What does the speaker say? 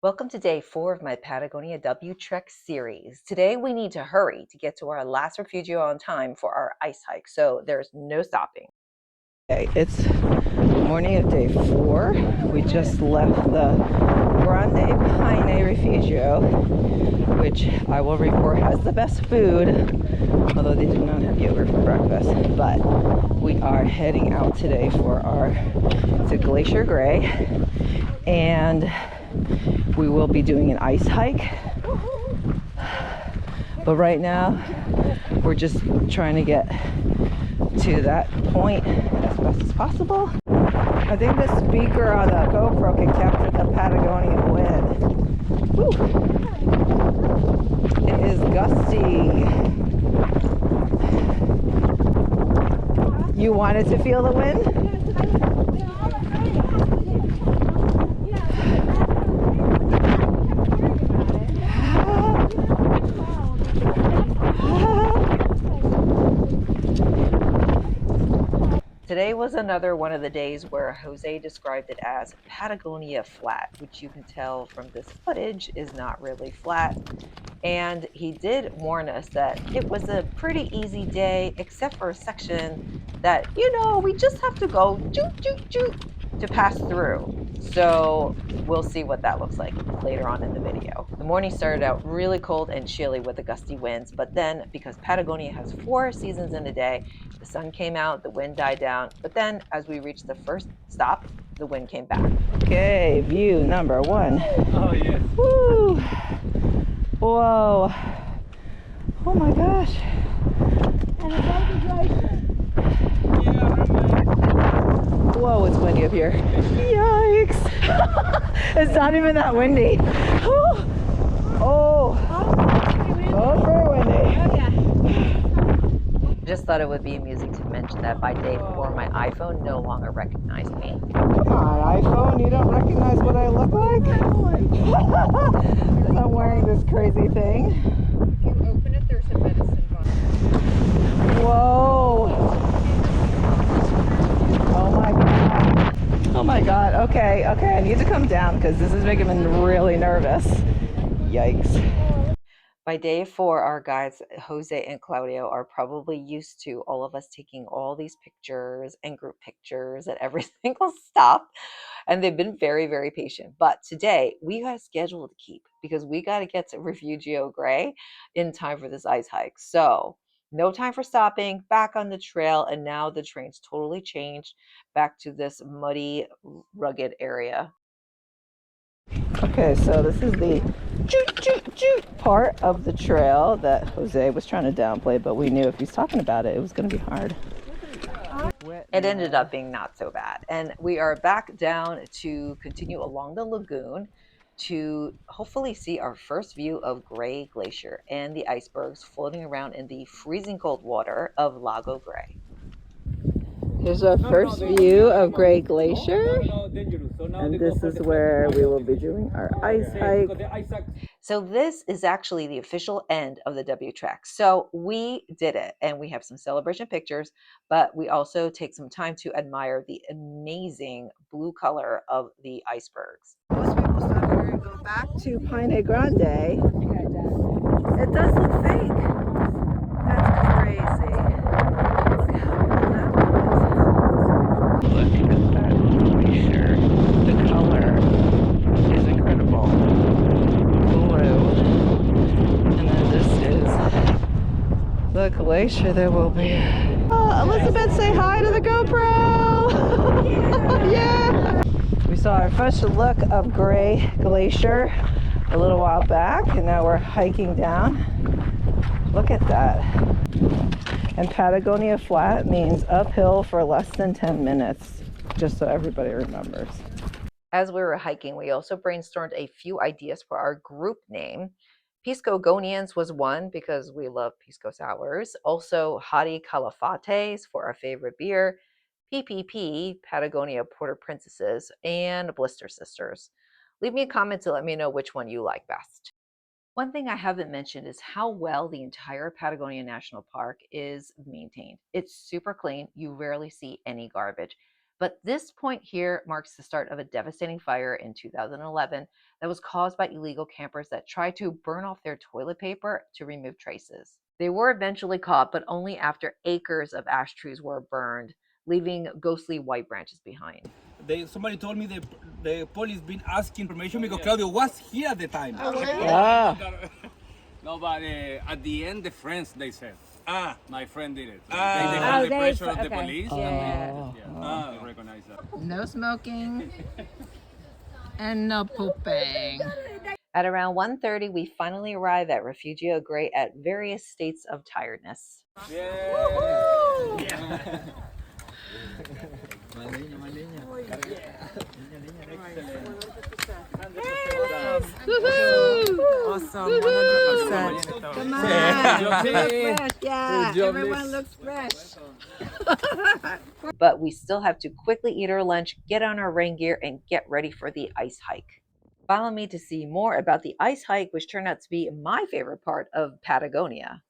Welcome to day 4 of my Patagonia W Trek series. Today we need to hurry to get to our last refugio on time for our ice hike, so there's no stopping. Okay, it's morning of day 4. We just left the Grande Pine Refugio, which I will report has the best food, although they do not have yogurt for breakfast. But we are heading out today for to Glacier Gray, and we will be doing an ice hike. But right now, we're just trying to get to that point as fast as possible. I think the speaker on the GoPro can capture the Patagonian wind. Woo. It is gusty. You wanted to feel the wind? Today was another one of the days where Jose described it as Patagonia flat, which you can tell from this footage is not really flat. And he did warn us that it was a pretty easy day, except for a section that, we just have to go joot, joot, joot to pass through. So we'll see what that looks like later on in the video. The morning started out really cold and chilly with the gusty winds, but then because Patagonia has 4 seasons in a day, the sun came out, the wind died down, but then as we reached the first stop, the wind came back. Okay, view number 1. Oh, yes. Woo! Whoa. Oh my gosh. Whoa, it's windy up here. Yikes. It's not even that windy. Oh, it's very windy. Just thought it would be amusing to mention that by day 4, my iPhone no longer recognized me. Come on, iPhone, you don't recognize what I look like? I'm wearing this crazy thing. If you open it, there's a medicine bottle. Whoa. Oh my God. Oh my God. Okay, I need to come down because this is making me really nervous. Yikes. By day 4, our guides, Jose and Claudio, are probably used to all of us taking all these pictures and group pictures at every single stop. And they've been very, very patient. But today, we got a schedule to keep because we got to get to Refugio Gray in time for this ice hike. So, no time for stopping, back on the trail. And now the train's totally changed back to this muddy, rugged area. Okay, so this is the part of the trail that Jose was trying to downplay, but we knew if he's talking about it, it was going to be hard. It ended up being not so bad. And we are back down to continue along the lagoon to hopefully see our first view of Gray Glacier and the icebergs floating around in the freezing cold water of Lago Gray. Here's our first view of Gray Glacier, and this is where we will be doing our ice hike. So this is actually the official end of the W Trek. So we did it, and we have some celebration pictures, but we also take some time to admire the amazing blue color of the icebergs. Most people stop here and go back to Pine Grande. It does look fake. That's crazy. Look at that glacier. The color is incredible. Blue. And then this is the glacier there will be. Oh, Elizabeth, say hi to the GoPro! Yeah! We saw our first look of Gray Glacier a little while back, and now we're hiking down. Look at that. And Patagonia flat means uphill for less than 10 minutes, just so everybody remembers. As we were hiking, we also brainstormed a few ideas for our group name. Piscogonians was one because we love pisco sours. Also, Hottie Calafates for our favorite beer. PPP, Patagonia Porter Princesses, and Blister Sisters. Leave me a comment to let me know which one you like best. One thing I haven't mentioned is how well the entire Patagonia National Park is maintained. It's super clean. You rarely see any garbage. But this point here marks the start of a devastating fire in 2011 that was caused by illegal campers that tried to burn off their toilet paper to remove traces. They were eventually caught, but only after acres of ash trees were burned, leaving ghostly white branches behind. Somebody told me the police been asking permission because Claudio was here at the time. Ah. No, but at the end, the friends, they said. My friend did it. Ah. They Oh, felt the they- pressure of the okay. police. Oh. They recognize that. No smoking and no pooping. At around 1:30, we finally arrive at Refugio Grey at various states of tiredness. Awesome, 100%. Come on, you look fresh. Yeah, everyone looks fresh. But we still have to quickly eat our lunch, get on our rain gear, and get ready for the ice hike. Follow me to see more about the ice hike, which turned out to be my favorite part of Patagonia.